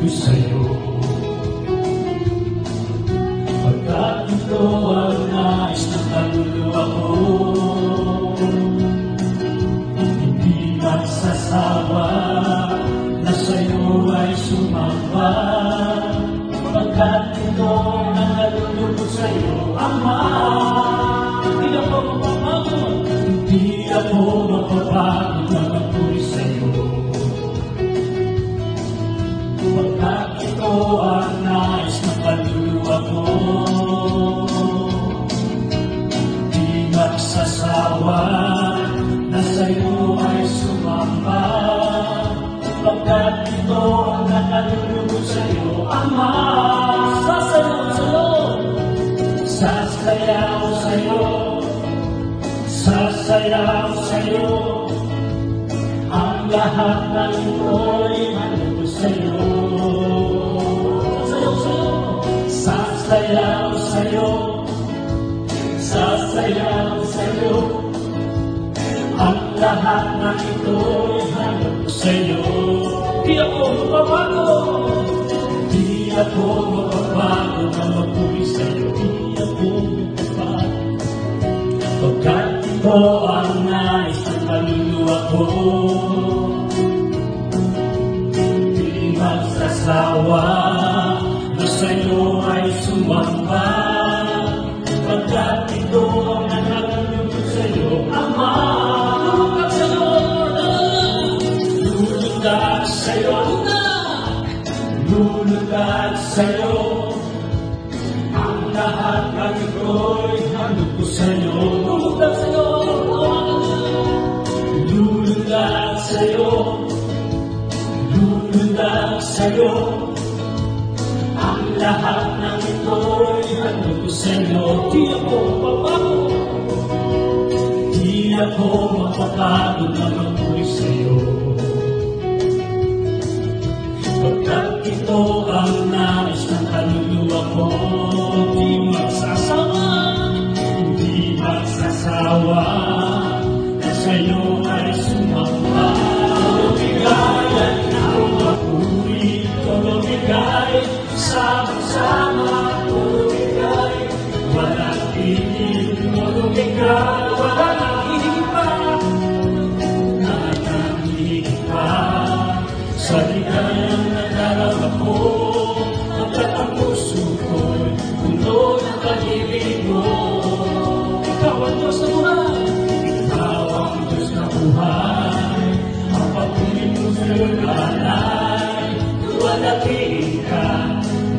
ko sa'yo. Pagkat ito ang nais ng kaluluwa ko, hindi magsasawa na sa'yo ay sumamba. Pagkat ito ang kaluluwa ko sa'yo, Ama. Hindi ako mapapago, hindi ako mapapago na magpuri sa'yo. Pagkat ito ang nais ng kaluluwa ko, di magsasawa na sa'yo ay sumamba. Pagkat ito ang nakalulubog sa'yo, Ama. Sasayaw sa'yo, sasayaw sa'yo, ang lahat ng ito'y ano sa'yo. Sasayaw sa'yo, sasayaw sa'yo, ang lahat ng ito'y ano sa'yo. Di ako mapapago, di ako mapapago na magpuri sa'yo. Di ako mapapago, pagkat ito ang nais ng kaluluwa ko. Di magsasawa na sa'yo ay sumamba. Pagkat ito ang nakalulubog sa'yo, Ama. Lulugag sa'yo, lulugag sa'yo, lulugag sa'yo, ang lahat ng ito'y hanap ko sa'yo. Lulugag sa'yo, lulugag sa'yo, lulugag sa'yo, ang lahat ng ito'y hanap ko sa'yo. Di ako mapapago, di ako mapapago na magpuri sa'yo. Pagkat ito ang nais ng kaluluwa ko, di magsasawa, di magsasawa, na sa'yo ay sumamba. Tuloy-bigay ang mapuri, tuloy-bigay, sama-sama, tuloy-bigay, walang tigil, tuloy-bigay, walang nag-iiba, nag-iiba, sa ligayang nadarama ko, hanggat ang puso ko'y puno ng pag-ibig mo. Ikaw ang Diyos na buhay, ikaw ang Diyos na buhay, ang pag-ibig mo sa'yo lalay, luwalhatiin ka,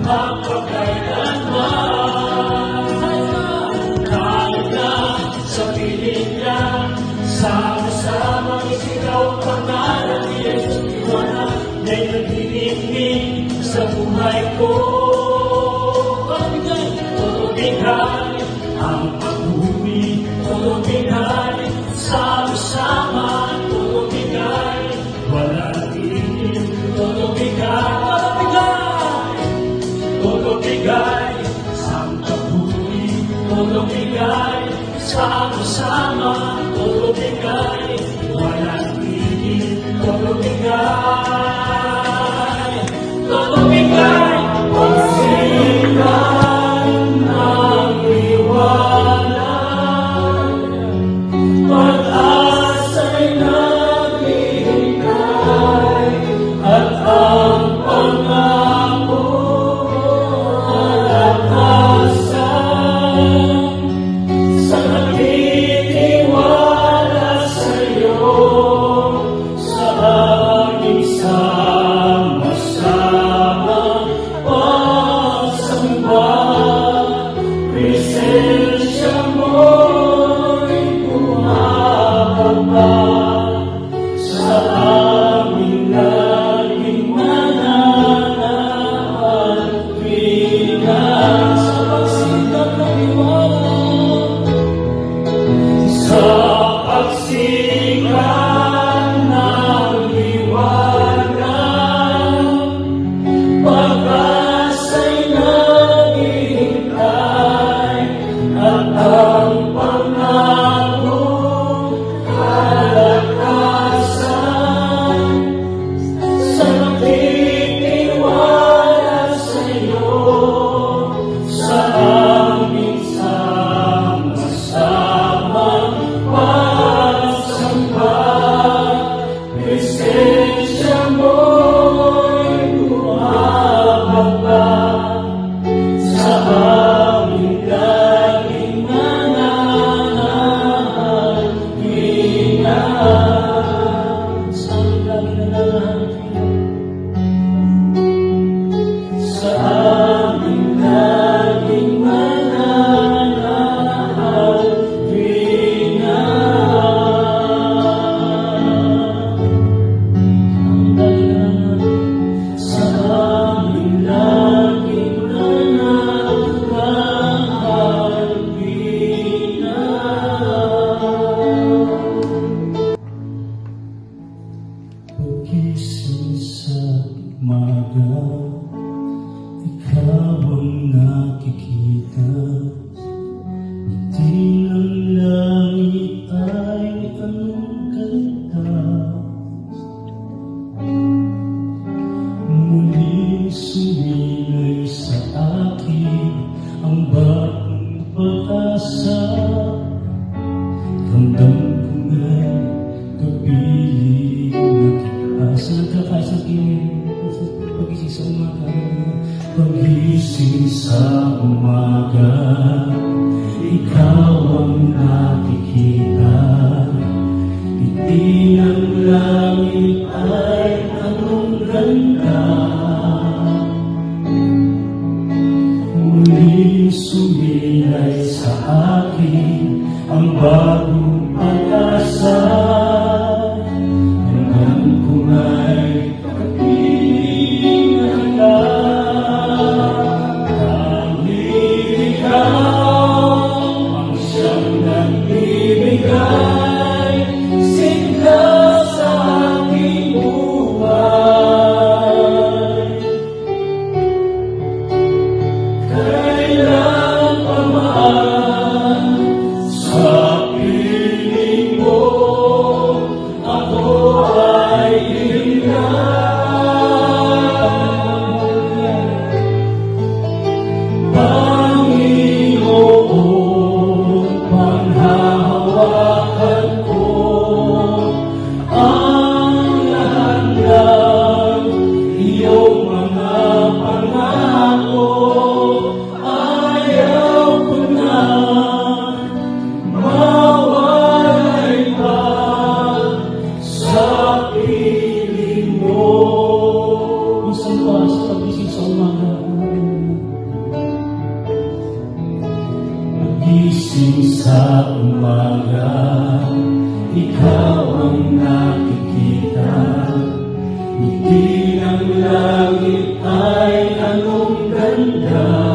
magpakailanman. Kahit na sa piling niya, sama-sama isigaw ang pangalan ni Jesus. Iwanan na'y nagdinignig sa buhay ko. Tulog-bigay ang pag-uwi, tulog-bigay, sama-sama, tulog-bigay, walang tigil, tulog-bigay, tulog-bigay, ang pag-uwi, tulog-bigay, sama-sama, tulog-bigay, walang tigil, tulog-bigay, tulog-bigay, pagsilan ng liwanag, pag-asa'y naghihintay, at ang pangako malakasan, sa nagtitiwala sa'yo, sa aking sama-sama pagsamba. Presensya mo'y bumababa sa aming naging mga umaga, ikaw ang nakikita. Ngiti ng langit ay anong ganda. Muling sumilay sa akin ang bagong pag-asa. Ramdam ko nga'y kapiling nag-asa. Nagkakaisa pagising sa umaga. Pagising sa umaga, ikaw ang nakikita. Ngiti ng langit ay anong ganda. Muling sumilay sa akin ang bagong pag-asa. Hanggang ko nga'y kapiling na handa. Tanging ikaw ang siyang nagbibigay sigla sa aking buhay. Kailan pa man sa piling mo ako ay ilingan. Panginoon, panghahawakan ko ang lahat ng iyong mga pangako. Ayaw ko na mawalay pa sa piling mo. Minsan pa sa pagising sa umaga, pagising sa umaga, ikaw ang nakikita. Ngiti ng langit ay anong ganda.